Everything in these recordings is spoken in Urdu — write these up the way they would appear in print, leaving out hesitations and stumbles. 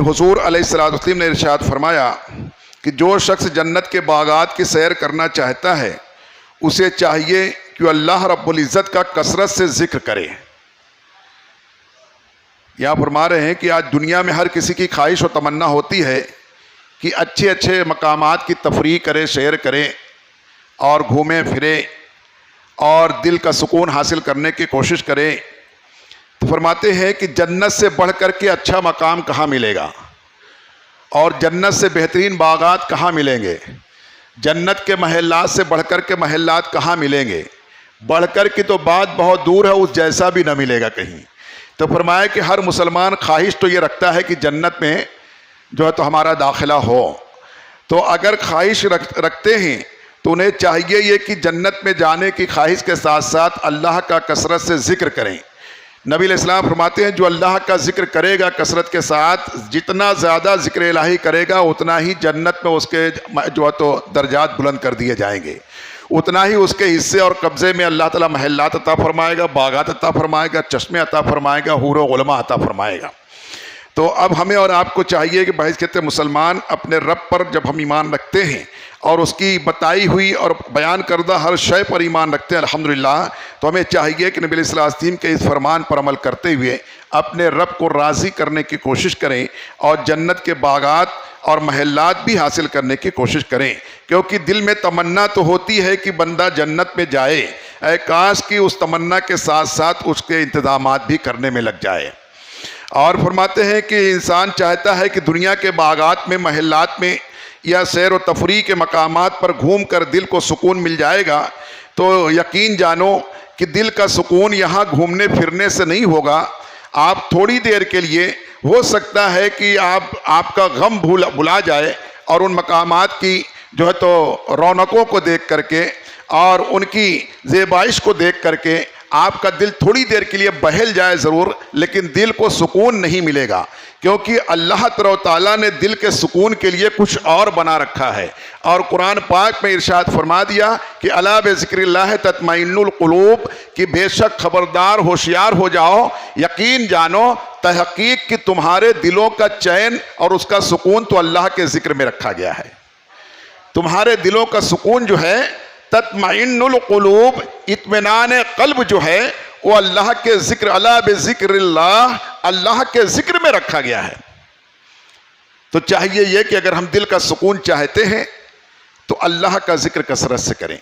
حضور علیہ الصلوۃ والسلام نے ارشاد فرمایا کہ جو شخص جنت کے باغات کی سیر کرنا چاہتا ہے اسے چاہیے کہ اللہ رب العزت کا کثرت سے ذکر کرے۔ یہاں فرما رہے ہیں کہ آج دنیا میں ہر کسی کی خواہش و تمنا ہوتی ہے کہ اچھے اچھے مقامات کی تفریح کرے، سیر کرے اور گھومے پھرے اور دل کا سکون حاصل کرنے کی کوشش کرے۔ تو فرماتے ہیں کہ جنت سے بڑھ کر کے اچھا مقام کہاں ملے گا، اور جنت سے بہترین باغات کہاں ملیں گے، جنت کے محلات سے بڑھ کر کے محلات کہاں ملیں گے، بڑھ کر کی تو بات بہت دور ہے، اس جیسا بھی نہ ملے گا کہیں۔ تو فرمایا کہ ہر مسلمان خواہش تو یہ رکھتا ہے کہ جنت میں جو ہے تو ہمارا داخلہ ہو، تو اگر خواہش رکھتے ہیں تو انہیں چاہیے یہ کہ جنت میں جانے کی خواہش کے ساتھ ساتھ اللہ کا کثرت سے ذکر کریں۔ نبی علیہ السلام فرماتے ہیں جو اللہ کا ذکر کرے گا کثرت کے ساتھ، جتنا زیادہ ذکر الہی کرے گا اتنا ہی جنت میں اس کے جو ہے تو درجات بلند کر دیے جائیں گے، اتنا ہی اس کے حصے اور قبضے میں اللہ تعالیٰ محلات عطا فرمائے گا، باغات عطا فرمائے گا، چشمے عطا فرمائے گا، حور و غلماں عطا فرمائے گا۔ تو اب ہمیں اور آپ کو چاہیے کہ بھائی کہتے مسلمان اپنے رب پر جب ہم ایمان رکھتے ہیں اور اس کی بتائی ہوئی اور بیان کردہ ہر شے پر ایمان رکھتے ہیں الحمدللہ، تو ہمیں چاہیے کہ نبی علیہ السلام کے اس فرمان پر عمل کرتے ہوئے اپنے رب کو راضی کرنے کی کوشش کریں اور جنت کے باغات اور محلات بھی حاصل کرنے کی کوشش کریں، کیونکہ دل میں تمنا تو ہوتی ہے کہ بندہ جنت میں جائے، اے کاش کی اس تمنا کے ساتھ ساتھ اس کے انتظامات بھی کرنے میں لگ جائے۔ اور فرماتے ہیں کہ انسان چاہتا ہے کہ دنیا کے باغات میں، محلات میں یا سیر و تفریح کے مقامات پر گھوم کر دل کو سکون مل جائے گا، تو یقین جانو کہ دل کا سکون یہاں گھومنے پھرنے سے نہیں ہوگا۔ آپ تھوڑی دیر کے لیے ہو سکتا ہے کہ آپ کا غم بھلا جائے اور ان مقامات کی جو ہے تو رونقوں کو دیکھ کر کے اور ان کی زیبائش کو دیکھ کر کے آپ کا دل تھوڑی دیر کے لیے بہل جائے ضرور، لیکن دل کو سکون نہیں ملے گا، کیونکہ اللہ تعالیٰ نے دل کے سکون کے لیے کچھ اور بنا رکھا ہے۔ اور قرآن پاک میں ارشاد فرما دیا کہ الا بذکر اللہ تطمئن القلوب، کہ بے شک خبردار ہوشیار ہو جاؤ، یقین جانو تحقیق کہ تمہارے دلوں کا چین اور اس کا سکون تو اللہ کے ذکر میں رکھا گیا ہے۔ تمہارے دلوں کا سکون جو ہے تطمئن القلوب، اطمینان قلب جو ہے وہ اللہ کے ذکر، الا بذکر اللہ، اللہ کے ذکر میں رکھا گیا ہے۔ تو چاہیے یہ کہ اگر ہم دل کا سکون چاہتے ہیں تو اللہ کا ذکر کثرت سے کریں،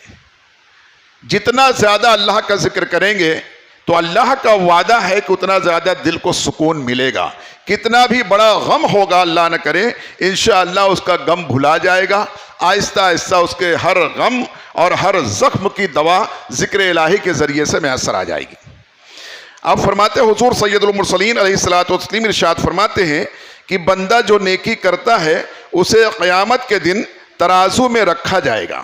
جتنا زیادہ اللہ کا ذکر کریں گے تو اللہ کا وعدہ ہے کہ اتنا زیادہ دل کو سکون ملے گا۔ کتنا بھی بڑا غم ہوگا اللہ نہ کرے، انشاءاللہ اس کا غم بھلا جائے گا، آہستہ آہستہ اس کے ہر غم اور ہر زخم کی دوا ذکر الہی کے ذریعے سے میسر آ جائے گی۔ اب فرماتے حضور سید المرسلین علیہ الصلوۃ والتسلیم ارشاد فرماتے ہیں کہ بندہ جو نیکی کرتا ہے اسے قیامت کے دن ترازو میں رکھا جائے گا۔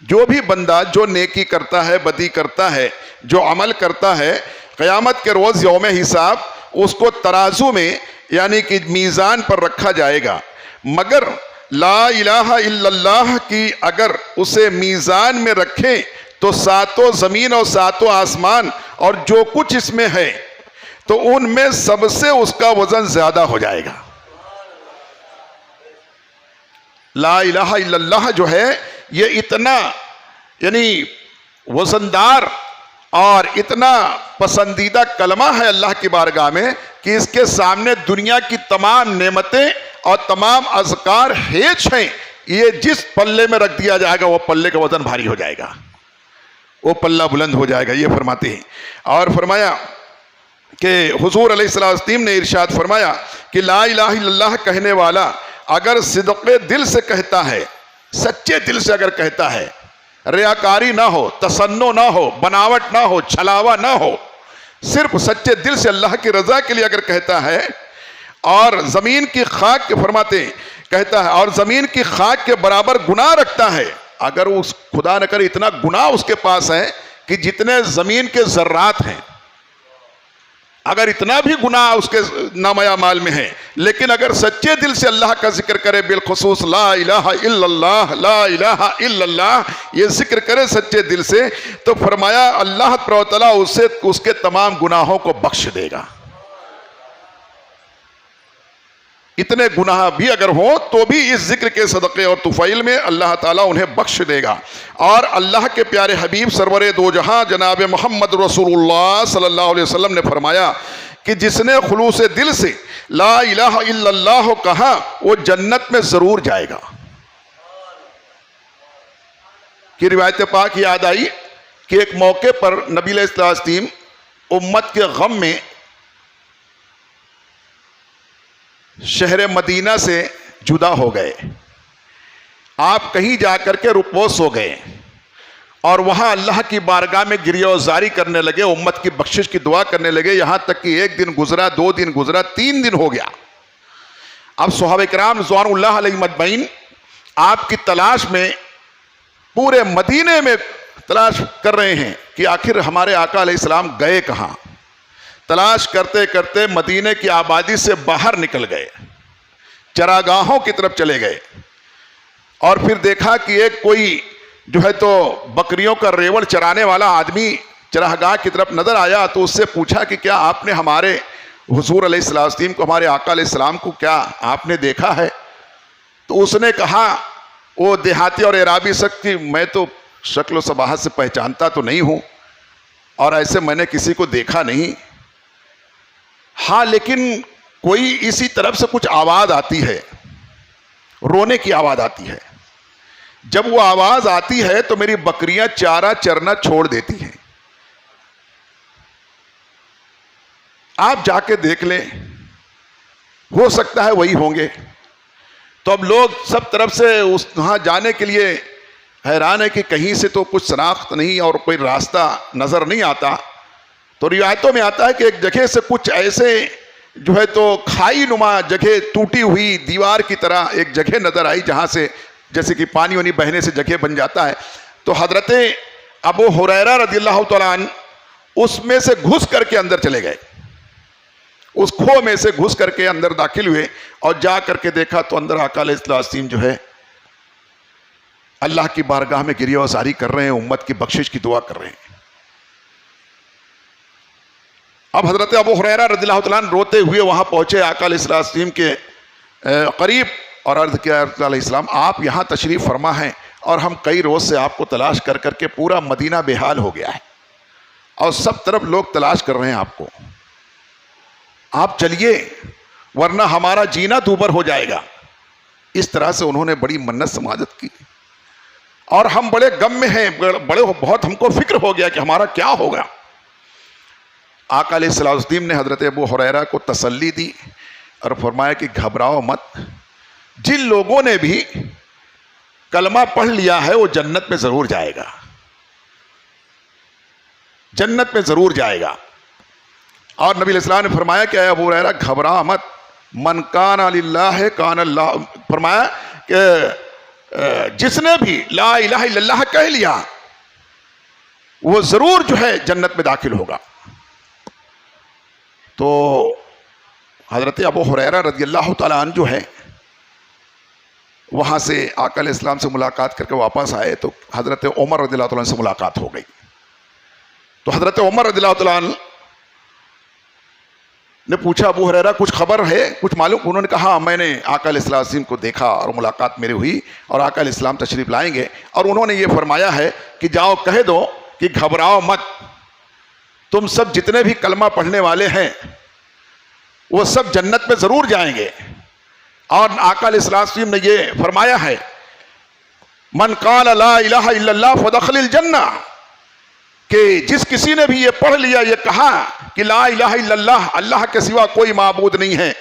جو بھی بندہ جو نیکی کرتا ہے، بدی کرتا ہے، جو عمل کرتا ہے، قیامت کے روز یوم حساب اس کو ترازو میں یعنی کہ میزان پر رکھا جائے گا، مگر لا الہ الا اللہ کی اگر اسے میزان میں رکھیں تو ساتوں زمین اور ساتوں آسمان اور جو کچھ اس میں ہے تو ان میں سب سے اس کا وزن زیادہ ہو جائے گا۔ لا الہ الا اللہ جو ہے یہ اتنا یعنی وزندار اور اتنا پسندیدہ کلمہ ہے اللہ کی بارگاہ میں کہ اس کے سامنے دنیا کی تمام نعمتیں اور تمام اذکار ہیچ ہیں، یہ جس پلے میں رکھ دیا جائے گا وہ پلے کا وزن بھاری ہو جائے گا، وہ پلہ بلند ہو جائے گا، یہ فرماتے ہیں۔ اور فرمایا کہ حضور علیہ السلام نے ارشاد فرمایا کہ لا الہ الا اللہ کہنے والا اگر صدق دل سے کہتا ہے، سچے دل سے اگر کہتا ہے، ریاکاری نہ ہو، تصنع نہ ہو، بناوٹ نہ ہو، چھلاوا نہ ہو، صرف سچے دل سے اللہ کی رضا کے لیے اگر کہتا ہے اور زمین کی خاک کے فرماتے کہتا ہے اور زمین کی خاک کے برابر گناہ رکھتا ہے، اگر اس خدا نہ کرے اتنا گناہ اس کے پاس ہے کہ جتنے زمین کے ذرات ہیں، اگر اتنا بھی گناہ اس کے نامہ اعمال میں ہے، لیکن اگر سچے دل سے اللہ کا ذکر کرے، بالخصوص لا الہ الا اللہ، لا الہ الا اللہ یہ ذکر کرے سچے دل سے، تو فرمایا اللہ تعالیٰ اسے اس کے تمام گناہوں کو بخش دے گا۔ اتنے گناہ بھی اگر ہوں تو بھی اس ذکر کے صدقے اور طفیل میں اللہ تعالیٰ انہیں بخش دے گا. اور اللہ کے پیارے حبیب سرور دو جہاں جناب محمد رسول اللہ صلی اللہ علیہ وسلم نے فرمایا کہ جس نے خلوص دل سے لا الہ الا اللہ کہا وہ جنت میں ضرور جائے گا. کی روایت پاک یاد آئی کہ ایک موقع پر نبی علیہ السلام امت کے غم میں شہر مدینہ سے جدا ہو گئے. آپ کہیں جا کر کے رکوس ہو گئے اور وہاں اللہ کی بارگاہ میں گریہ وزاری کرنے لگے, امت کی بخشش کی دعا کرنے لگے, یہاں تک کہ 1 دن گزرا, 2 دن گزرا, 3 دن ہو گیا. اب صحابہ کرام رضوان اللہ علیہ مجمعین آپ کی تلاش میں پورے مدینے میں تلاش کر رہے ہیں کہ آخر ہمارے آقا علیہ السلام گئے کہاں. تلاش کرتے کرتے مدینے کی آبادی سے باہر نکل گئے, چراگاہوں کی طرف چلے گئے اور پھر دیکھا کہ ایک کوئی جو ہے تو بکریوں کا ریوڑ چرانے والا آدمی چراگاہ کی طرف نظر آیا. تو اس سے پوچھا کہ کیا آپ نے ہمارے حضور علیہ السلام کو, ہمارے آقا علیہ السلام کو کیا آپ نے دیکھا ہے؟ تو اس نے کہا, وہ دیہاتی اور عرابی شخص کی, میں تو شکل و صباحت سے پہچانتا تو نہیں ہوں اور ایسے میں نے کسی کو دیکھا نہیں. ہاں لیکن کوئی اسی طرف سے کچھ آواز آتی ہے, رونے کی آواز آتی ہے. جب وہ آواز آتی ہے تو میری بکریاں چارہ چرنا چھوڑ دیتی ہیں, آپ جا کے دیکھ لیں, ہو سکتا ہے وہی ہوں گے. تو اب لوگ سب طرف سے وہاں جانے کے لیے حیران ہے کہ کہیں سے تو کچھ شناخت نہیں اور کوئی راستہ نظر نہیں آتا. تو روایتوں میں آتا ہے کہ ایک جگہ سے کچھ ایسے جو ہے تو کھائی نما جگہ, ٹوٹی ہوئی دیوار کی طرح ایک جگہ نظر آئی جہاں سے جیسے کہ پانی وانی بہنے سے جگہ بن جاتا ہے. تو حضرت ابو ہریرہ رضی اللہ تعالیٰ عنہ اس میں سے گھس کر کے اندر چلے گئے, اس کھو میں سے گھس کر کے اندر داخل ہوئے اور جا کر کے دیکھا تو اندر آقا علیہ السلام جو ہے اللہ کی بارگاہ میں گریہ وزاری کر رہے ہیں, امت کی بخشش کی دعا کر رہے ہیں. اب حضرت ابو ہریرہ رضی اللہ تعالیٰ عنہ روتے ہوئے وہاں پہنچے آقا علیہ السلام کے قریب اور عرض کیا, علیہ السلام آپ یہاں تشریف فرما ہیں اور ہم کئی روز سے آپ کو تلاش کر کر کے پورا مدینہ بے حال ہو گیا ہے اور سب طرف لوگ تلاش کر رہے ہیں آپ کو, آپ چلیے ورنہ ہمارا جینا دوبر ہو جائے گا. اس طرح سے انہوں نے بڑی منت سماجت کی اور ہم بڑے غم میں ہیں, بہت ہم کو فکر ہو گیا کہ ہمارا کیا ہوگا. آقا علیہ السلام نے حضرت ابو ہریرہ کو تسلی دی اور فرمایا کہ گھبراؤ مت, جن لوگوں نے بھی کلمہ پڑھ لیا ہے وہ جنت میں ضرور جائے گا, جنت میں ضرور جائے گا. اور نبی علیہ السلام نے فرمایا کہ اے ابو ہریرہ گھبرا مت, من کان للہ کان اللہ, فرمایا کہ جس نے بھی لا الہ الا اللہ کہہ لیا وہ ضرور جو ہے جنت میں داخل ہوگا. تو حضرت ابو ہریرہ رضی اللہ تعالیٰ عنہ جو ہے وہاں سے آقا علیہ السلام سے ملاقات کر کے واپس آئے تو حضرت عمر رضی اللہ تعالیٰ عنہ سے ملاقات ہو گئی. تو حضرت عمر رضی اللہ تعالیٰ عنہ نے پوچھا, ابو ہریرہ کچھ خبر ہے, کچھ معلوم؟ انہوں نے کہا میں نے آقا علیہ السلام کو دیکھا اور ملاقات میری ہوئی اور آقا علیہ السلام تشریف لائیں گے اور انہوں نے یہ فرمایا ہے کہ جاؤ کہہ دو کہ گھبراؤ مت, تم سب جتنے بھی کلمہ پڑھنے والے ہیں وہ سب جنت میں ضرور جائیں گے. اور آقا علیہ السلام نے یہ فرمایا ہے من قال لا الہ الا اللہ فدخل الجنہ, کہ جس کسی نے بھی یہ پڑھ لیا, یہ کہا کہ لا الہ الا اللہ, اللہ کے سوا کوئی معبود نہیں ہے,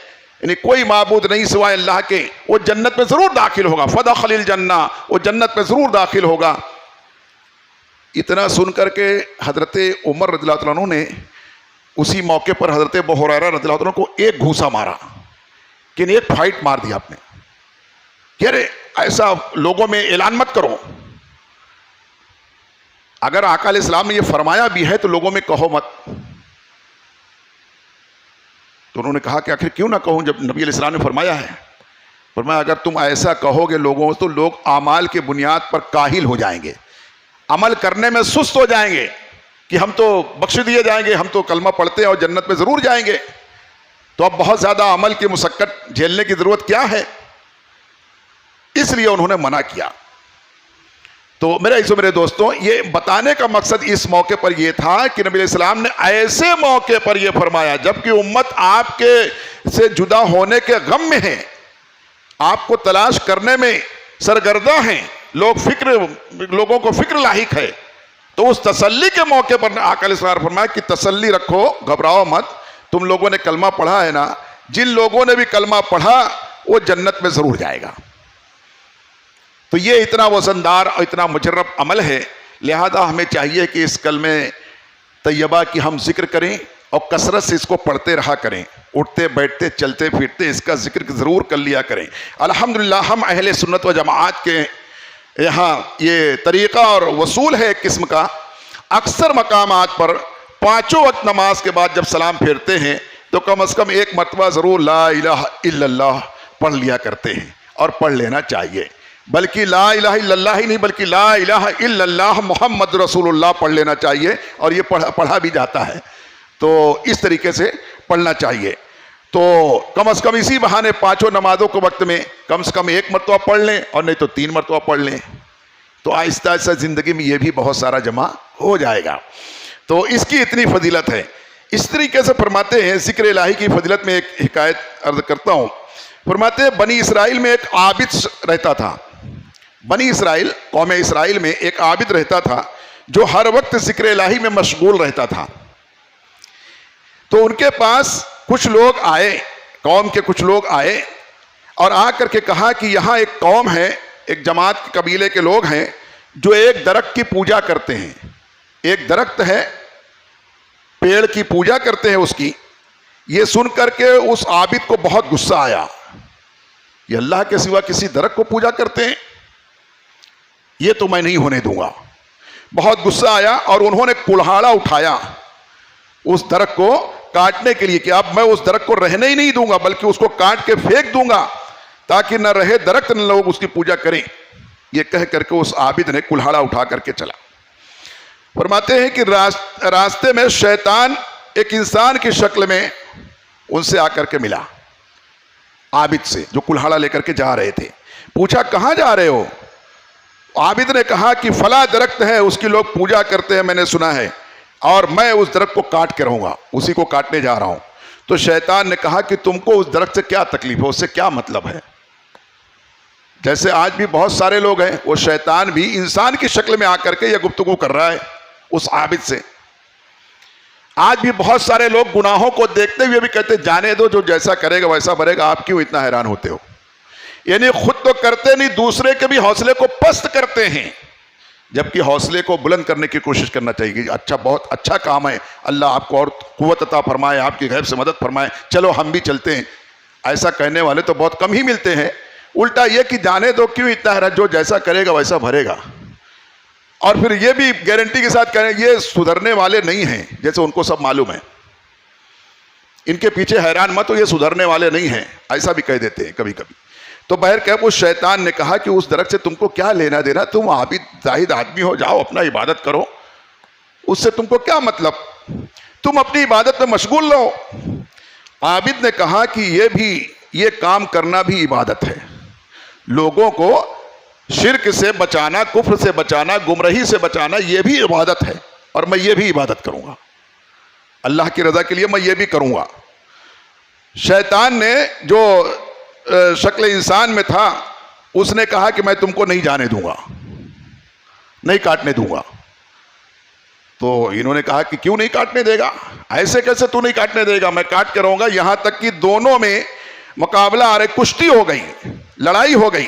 یعنی کوئی معبود نہیں سوائے اللہ کے, وہ جنت میں ضرور داخل ہوگا. فدخل الجنہ, وہ جنت میں ضرور داخل ہوگا. اتنا سن کر کے حضرت عمر رضی اللہ عنہ نے اسی موقع پر حضرت ابو ہریرہ رضی اللہ عنہ کو ایک گھوسا مارا, کہ ایک فائٹ مار دیا آپ نے, کہ ارے ایسا لوگوں میں اعلان مت کرو, اگر آقا علیہ السلام نے یہ فرمایا بھی ہے تو لوگوں میں کہو مت. تو انہوں نے کہا کہ آخر کیوں نہ کہوں جب نبی علیہ السلام نے فرمایا ہے. فرمایا اگر تم ایسا کہو گے لوگوں تو لوگ اعمال کے بنیاد پر کاہل ہو جائیں گے, عمل کرنے میں سست ہو جائیں گے کہ ہم تو بخش دیے جائیں گے, ہم تو کلمہ پڑھتے ہیں اور جنت میں ضرور جائیں گے. تو اب بہت زیادہ عمل کی مشقت جھیلنے کی ضرورت کیا ہے؟ اس لیے انہوں نے منع کیا۔ تو میرے دوستوں، یہ بتانے کا مقصد اس موقع پر یہ تھا کہ نبی علیہ السلام نے ایسے موقع پر یہ فرمایا جبکہ امت آپ کے سے جدا ہونے کے غم میں ہے، آپ کو تلاش کرنے میں سرگرداں ہیں، لوگوں کو فکر لاحق ہے، تو اس تسلی کے موقع پر آقا علیہ السلام نے فرمایا کہ تسلی رکھو، گھبراؤ مت، تم لوگوں نے کلمہ پڑھا ہے نا، جن لوگوں نے بھی کلمہ پڑھا وہ جنت میں ضرور جائے گا۔ تو یہ اتنا وزندار اور اتنا مجرب عمل ہے، لہذا ہمیں چاہیے کہ اس کلمہ طیبہ کی ہم ذکر کریں اور کثرت سے اس کو پڑھتے رہا کریں، اٹھتے بیٹھتے چلتے پھرتے اس کا ذکر ضرور کر لیا کریں۔ الحمدللہ ہم اہل سنت و جماعت کے یہاں یہ طریقہ اور وصول ہے ایک قسم کا، اکثر مقامات پر 5 وقت نماز کے بعد جب سلام پھیرتے ہیں تو کم از کم ایک مرتبہ ضرور لا الہ الا اللہ پڑھ لیا کرتے ہیں، اور پڑھ لینا چاہیے، بلکہ لا الہ الا اللہ ہی نہیں بلکہ لا الہ الا اللہ محمد رسول اللہ پڑھ لینا چاہیے، اور یہ پڑھا بھی جاتا ہے، تو اس طریقے سے پڑھنا چاہیے۔ تو کم از کم اسی بہانے 5 نمازوں کے وقت میں کم سے کم 1 مرتبہ پڑھ لیں، اور نہیں تو 3 مرتبہ پڑھ لیں، تو آہستہ آہستہ زندگی میں یہ بھی بہت سارا جمع ہو جائے گا۔ تو اس کی اتنی فضیلت ہے۔ اس طریقے سے فرماتے ہیں، ذکر الہی کی فضیلت میں ایک حکایت عرض کرتا ہوں۔ فرماتے ہیں بنی اسرائیل میں ایک عابد رہتا تھا، بنی اسرائیل قوم اسرائیل میں ایک عابد رہتا تھا جو ہر وقت ذکر الہی میں مشغول رہتا تھا۔ تو ان کے پاس کچھ لوگ آئے، قوم کے کچھ لوگ آئے اور آ کر کے کہا کہ یہاں ایک قوم ہے، ایک جماعت قبیلے کے لوگ ہیں جو ایک درخت کی پوجا کرتے ہیں، ایک درخت ہے، پیڑ کی پوجا کرتے ہیں اس کی۔ یہ سن کر کے اس عابد کو بہت غصہ آیا، یہ اللہ کے سوا کسی درخت کو پوجا کرتے ہیں، یہ تو میں نہیں ہونے دوں گا۔ بہت غصہ آیا اور انہوں نے کلہاڑا اٹھایا اس درخت کو کاٹنے کے لیے کہ اب میں اس درخت کو رہنے ہی نہیں دوں گا بلکہ اس کو کاٹ کے پھینک دوں گا تاکہ نہ رہے درخت نہ لوگ اس کی پوجا کریں۔ یہ کہہ کر کے اس عابد نے کلہاڑا اٹھا کر کے چلا۔ فرماتے ہیں کہ راستے میں شیطان ایک انسان کی شکل میں ان سے آ کر کے ملا، عابد سے جو کلہاڑا لے کر کے جا رہے تھے۔ پوچھا کہاں جا رہے ہو؟ عابد نے کہا کہ فلاں درخت ہے، اس کی لوگ پوجا کرتے ہیں، میں نے سنا ہے، اور میں اس درخت کو کاٹ کے رہوں گا، اسی کو کاٹنے جا رہا ہوں۔ تو شیطان نے کہا کہ تم کو اس درخت سے کیا تکلیف ہے، اس سے کیا مطلب ہے؟ جیسے آج بھی بہت سارے لوگ ہیں، وہ شیطان بھی انسان کی شکل میں آ کر کے یہ گفتگو کر رہا ہے اس عابد سے۔ آج بھی بہت سارے لوگ گناہوں کو دیکھتے ہوئے بھی کہتے جانے دو، جو جیسا کرے گا ویسا بھرے گا، آپ کیوں اتنا حیران ہوتے ہو؟ یعنی خود تو کرتے نہیں، دوسرے کے بھی حوصلے کو پست کرتے ہیں، جبکہ حوصلے کو بلند کرنے کی کوشش کرنا چاہیے کہ اچھا، بہت اچھا کام ہے، اللہ آپ کو اور قوت عطا فرمائے، آپ کی غیب سے مدد فرمائے، چلو ہم بھی چلتے ہیں۔ ایسا کہنے والے تو بہت کم ہی ملتے ہیں۔ الٹا یہ کہ جانے دو، کیوں اتنا حیران، جو جیسا کرے گا ویسا بھرے گا۔ اور پھر یہ بھی گارنٹی کے ساتھ کہیں یہ سدھرنے والے نہیں ہیں، جیسے ان کو سب معلوم ہے، ان کے پیچھے حیران مت ہو، یہ سدھرنے والے نہیں ہیں، ایسا بھی کہہ دیتے ہیں کبھی کبھی۔ تو بہر کہ اس شیطان نے کہا کہ اس درخت سے تم کو کیا لینا دینا، تم عابد زاہد آدمی ہو، جاؤ اپنا عبادت کرو، اس سے تم کو کیا مطلب، تم اپنی عبادت میں مشغول رہو۔ عابد نے کہا کہ یہ کام کرنا بھی عبادت ہے، لوگوں کو شرک سے بچانا، کفر سے بچانا، گمراہی سے بچانا، یہ بھی عبادت ہے، اور میں یہ بھی عبادت کروں گا، اللہ کی رضا کے لیے میں یہ بھی کروں گا۔ شیطان نے جو شکل انسان میں تھا اس نے کہا کہ میں تم کو نہیں جانے دوں گا، نہیں کاٹنے دوں گا۔ تو انہوں نے کہا کہ کیوں نہیں کاٹنے دے گا، ایسے کیسے تو نہیں کاٹنے دے گا، میں کاٹ کے رہوں گا۔ یہاں تک کہ دونوں میں مقابلہ کشتی ہو گئی، لڑائی ہو گئی۔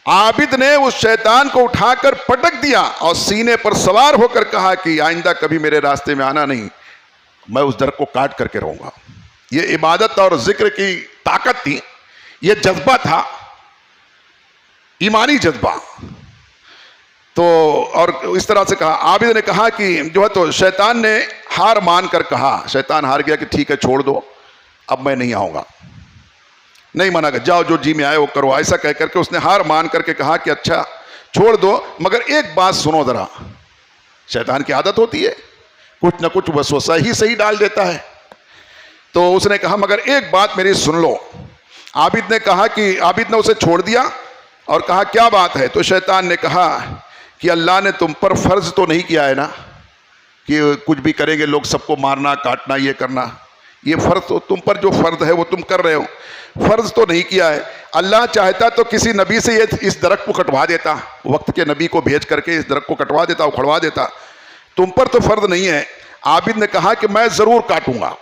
عابد نے اس شیطان کو اٹھا کر پٹک دیا اور سینے پر سوار ہو کر کہا کہ آئندہ کبھی میرے راستے میں آنا نہیں، میں اس درخت کو کاٹ کر کے رہوں گا۔ یہ عبادت اور ذکر کی طاقت تھی، یہ جذبہ تھا، ایمانی جذبہ۔ تو اور اس طرح سے کہا، عابد نے کہا کہ جو ہے، تو شیطان نے ہار مان کر کہا، شیطان ہار گیا کہ ٹھیک ہے چھوڑ دو، اب میں نہیں آؤں گا، نہیں منع کر، جاؤ جو جی میں آئے وہ کرو، ایسا کہہ کر کے اس نے ہار مان کر کے کہا کہ اچھا چھوڑ دو، مگر ایک بات سنو ذرا۔ شیطان کی عادت ہوتی ہے کچھ نہ کچھ وسوسہ ہی صحیح ڈال دیتا ہے۔ تو اس نے کہا مگر ایک بات میری سن لو. عابد نے کہا کہ عابد نے اسے چھوڑ دیا اور کہا کیا بات ہے؟ تو شیطان نے کہا کہ اللہ نے تم پر فرض تو نہیں کیا ہے نا کہ کچھ بھی کریں گے لوگ سب کو مارنا کاٹنا یہ کرنا. یہ فرض تو تم پر جو فرض ہے وہ تم کر رہے ہو. فرض تو نہیں کیا ہے. اللہ چاہتا تو کسی نبی سے یہ اس درخت کو کٹوا دیتا, وقت کے نبی کو بھیج کر کے اس درخت کو کٹوا دیتا, اکھڑوا دیتا. تم پر تو فرض نہیں ہے. عابد نے کہا کہ میں ضرور کاٹوں گا,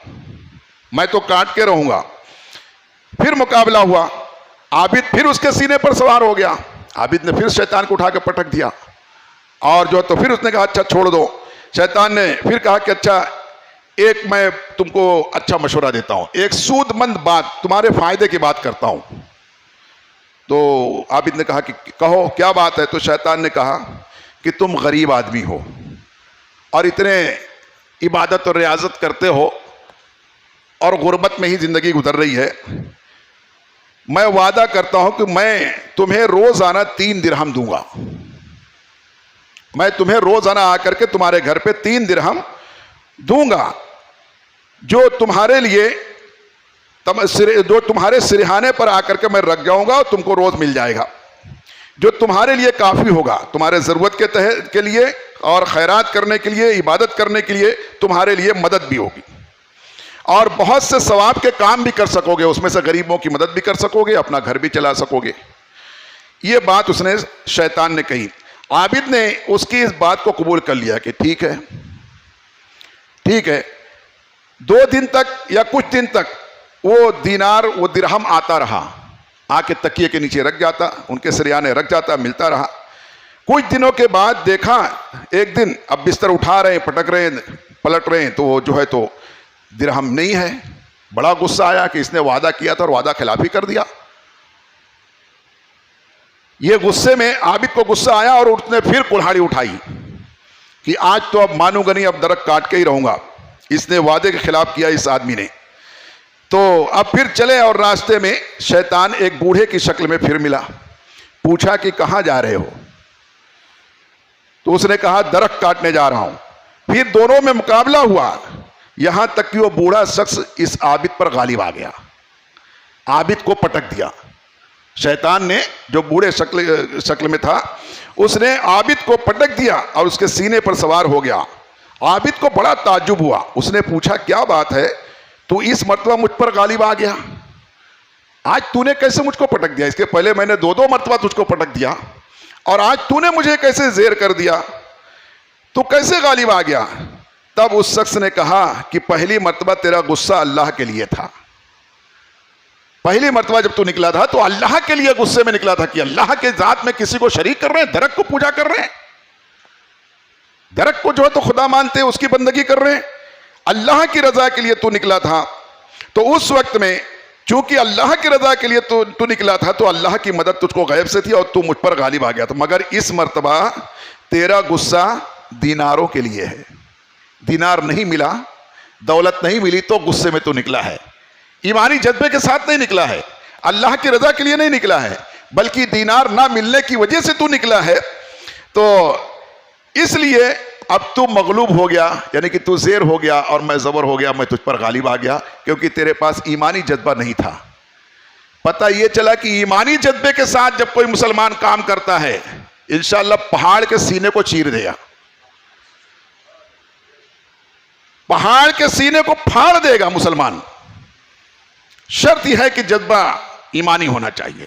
میں تو کاٹ کے رہوں گا. پھر مقابلہ ہوا. عابد پھر اس کے سینے پر سوار ہو گیا. عابد نے پھر شیطان کو اٹھا کے پٹک دیا اور جو تو پھر اس نے کہا اچھا چھوڑ دو. شیطان نے پھر کہا کہ اچھا ایک میں تم کو اچھا مشورہ دیتا ہوں, ایک سود مند بات تمہارے فائدے کی بات کرتا ہوں. تو عابد نے کہا کہ کہو کیا بات ہے؟ تو شیطان نے کہا کہ تم غریب آدمی ہو اور اتنے عبادت اور ریاضت کرتے ہو اور غربت میں ہی زندگی گزر رہی ہے. میں وعدہ کرتا ہوں کہ میں تمہیں روزانہ 3 درہم دوں گا. میں تمہیں روزانہ آ کر کے تمہارے گھر پہ 3 درہم دوں گا جو تمہارے لیے جو تمہارے سرہانے پر آ کر کے میں رکھ جاؤں گا اور تم کو روز مل جائے گا, جو تمہارے لیے کافی ہوگا, تمہارے ضرورت کے لیے اور خیرات کرنے کے لیے, عبادت کرنے کے لیے تمہارے لیے مدد بھی ہوگی اور بہت سے ثواب کے کام بھی کر سکو گے. اس میں سے غریبوں کی مدد بھی کر سکو گے, اپنا گھر بھی چلا سکو گے. یہ بات اس نے شیطان نے کہی. عابد نے اس کی اس بات کو قبول کر لیا کہ ٹھیک ہے ٹھیک ہے. 2 دن تک یا کچھ دن تک وہ دینار وہ درہم آتا رہا, آ کے تکیے کے نیچے رکھ جاتا, ان کے سریانے رکھ جاتا, ملتا رہا. کچھ دنوں کے بعد دیکھا ایک دن اب بستر اٹھا رہے ہیں, پٹک رہے ہیں, پلٹ رہے ہیں, تو وہ جو ہے تو درہم نہیں ہے. بڑا غصہ آیا کہ اس نے وعدہ کیا تھا اور وعدہ خلافی کر دیا. یہ غصے میں عابد کو غصہ آیا اور اس نے پھر کلہاڑی اٹھائی کہ آج تو اب مانوں گا نہیں, اب درخت کاٹ کے ہی رہوں گا. اس نے وعدے کے خلاف کیا اس آدمی نے. تو اب پھر چلے اور راستے میں شیطان ایک بوڑھے کی شکل میں پھر ملا. پوچھا کہ کہاں جا رہے ہو؟ تو اس نے کہا درخت کاٹنے جا رہا ہوں. پھر دونوں میں مقابلہ ہوا یہاں تک کہ وہ بوڑھا شخص اس عابد پر غالب آ گیا, عابد کو پٹک دیا. شیطان نے جو بوڑھے شکل میں تھا اس نے عابد کو پٹک دیا اور اس کے سینے پر سوار ہو گیا. عابد کو بڑا تعجب ہوا. اس نے پوچھا کیا بات ہے, تو اس مرتبہ مجھ پر غالب آ گیا, آج تو نے کیسے مجھ کو پٹک دیا؟ اس کے پہلے میں نے 2 مرتبہ تجھ کو پٹک دیا اور آج تو نے مجھے کیسے زیر کر دیا, تو کیسے غالب آ گیا؟ تب اس شخص نے کہا کہ پہلی مرتبہ تیرا غصہ اللہ کے لیے تھا. پہلی مرتبہ جب تو نکلا تھا تو اللہ کے لیے غصے میں نکلا تھا کہ اللہ کے ذات میں کسی کو شریک کر رہے ہیں, درخت کو پوجا کر رہے ہیں, درخت کو جو ہے تو خدا مانتے ہیں, اس کی بندگی کر رہے ہیں. اللہ کی رضا کے لیے تو نکلا تھا. تو اس وقت میں چونکہ اللہ کی رضا کے لیے تو نکلا تھا تو اللہ کی مدد تجھ کو غیب سے تھی اور تو مجھ پر غالب آ گیا تھا. مگر اس مرتبہ تیرا غصہ دیناروں کے لیے ہے. دینار نہیں ملا, دولت نہیں ملی تو غصے میں تو نکلا ہے. ایمانی جذبے کے ساتھ نہیں نکلا ہے, اللہ کی رضا کے لیے نہیں نکلا ہے, بلکہ دینار نہ ملنے کی وجہ سے تو نکلا ہے. تو اس لیے اب تو مغلوب ہو گیا, یعنی کہ تو زیر ہو گیا اور میں زبر ہو گیا, میں تجھ پر غالب آ گیا کیونکہ تیرے پاس ایمانی جذبہ نہیں تھا. پتہ یہ چلا کہ ایمانی جذبے کے ساتھ جب کوئی مسلمان کام کرتا ہے انشاءاللہ پہاڑ کے سینے کو چیر دے گا, پہاڑ کے سینے کو پھاڑ دے گا مسلمان. شرط یہ ہے کہ جذبہ ایمانی ہونا چاہیے.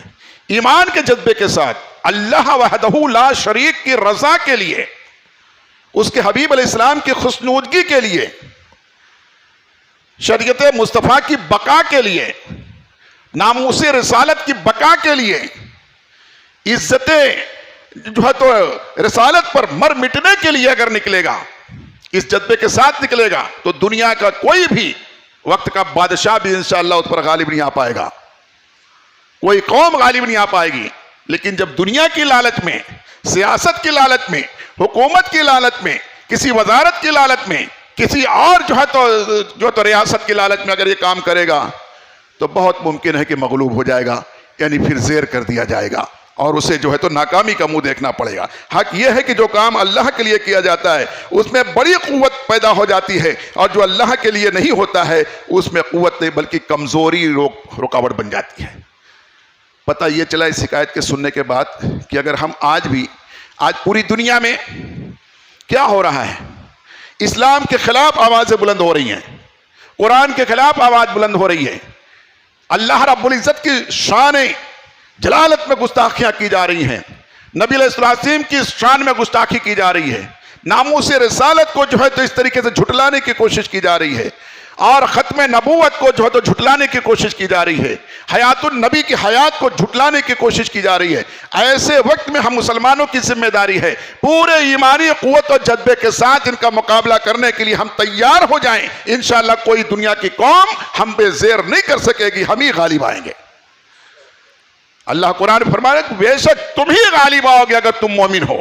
ایمان کے جذبے کے ساتھ اللہ وحدہ لا شریک کی رضا کے لیے, اس کے حبیب علیہ السلام کی خوشنودگی کے لیے, شریعت مصطفیٰ کی بقا کے لیے, ناموس رسالت کی بقا کے لیے, عزت جو ہے تو رسالت پر مر مٹنے کے لیے اگر نکلے گا, اس جذبے کے ساتھ نکلے گا تو دنیا کا کوئی بھی وقت کا بادشاہ بھی انشاءاللہ اس پر غالب نہیں آ پائے گا, کوئی قوم غالب نہیں آ پائے گی. لیکن جب دنیا کی لالچ میں, سیاست کی لالچ میں, حکومت کی لالچ میں, کسی وزارت کی لالچ میں, کسی اور جو ہے تو ریاست کی لالچ میں اگر یہ کام کرے گا تو بہت ممکن ہے کہ مغلوب ہو جائے گا, یعنی پھر زیر کر دیا جائے گا اور اسے جو ہے تو ناکامی کا منہ دیکھنا پڑے گا۔ حق یہ ہے کہ جو کام اللہ کے لیے کیا جاتا ہے اس میں بڑی قوت پیدا ہو جاتی ہے، اور جو اللہ کے لیے نہیں ہوتا ہے اس میں قوت نہیں بلکہ کمزوری رکاوٹ بن جاتی ہے۔ پتہ یہ چلا اس حکایت کے سننے کے بعد کہ اگر ہم آج پوری دنیا میں کیا ہو رہا ہے، اسلام کے خلاف آوازیں بلند ہو رہی ہیں، قرآن کے خلاف آواز بلند ہو رہی ہے، اللہ رب العزت کی شان جلالت میں گستاخیاں کی جا رہی ہیں، نبی علیہ السلام کی شان میں گستاخی کی جا رہی ہے، ناموس رسالت کو جو ہے تو اس طریقے سے جھٹلانے کی کوشش کی جا رہی ہے، اور ختم نبوت کو جو ہے تو جھٹلانے کی کوشش کی جا رہی ہے، حیات النبی کی حیات کو جھٹلانے کی کوشش کی جا رہی ہے۔ ایسے وقت میں ہم مسلمانوں کی ذمہ داری ہے پورے ایمانی قوت اور جذبے کے ساتھ ان کا مقابلہ کرنے کے لیے ہم تیار ہو جائیں۔ انشاءاللہ کوئی دنیا کی قوم ہم پہ زیر نہیں کر سکے گی، ہم ہی غالب آئیں گے۔ اللہ قرآن فرما رہا ہے بے شک تم ہی غالب آؤ گے اگر تم مومن ہو،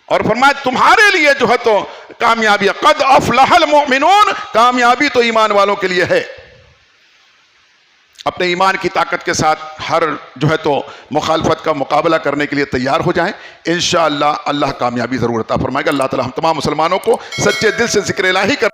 اور فرمایا تمہارے لیے جو ہے تو کامیابی ہے، قد افلح المؤمنون، کامیابی تو ایمان والوں کے لیے ہے۔ اپنے ایمان کی طاقت کے ساتھ ہر جو ہے تو مخالفت کا مقابلہ کرنے کے لیے تیار ہو جائیں، انشاءاللہ اللہ کامیابی ضرور عطا فرمائے گا۔ اللہ تعالی ہم تمام مسلمانوں کو سچے دل سے ذکر الہی کر